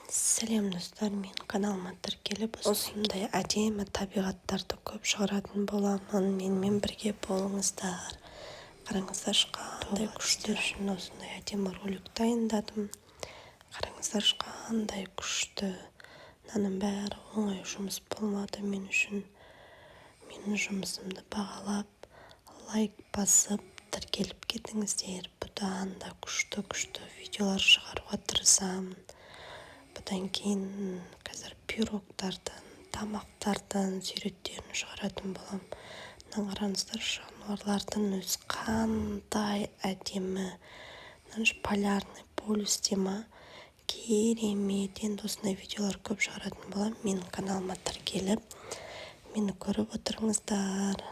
Сәлем достар, мен каналыма тіркеліп осындай әдемі табиғаттарды көп шығаратын боламын. Менімен бірге болыңыздар. Қараңыздаршы, қандай күшті, үшін осындай әдемі ролик дайындадым. Қараңыздаршы, қандай күшті. Мынаның бәрі оңай жұмыс болмады мен үшін. Менің жұмысымды бағалап, лайк басып, тіркеліп кетіңіздер. Бұдан да күшті видеолар шығаруға тырысамын. Бұдан кейін қазір пирогтардан, тамақтардан суреттерін шығаратын болам. Мына қараңыздар, жануарлардың өзі қандай әдемі. Мына полярный полюсте ма? Керемет. Енді осындай видеолар көп шығаратын болам. Менің каналыма тіркеліп, мені көріп отырыңыздар.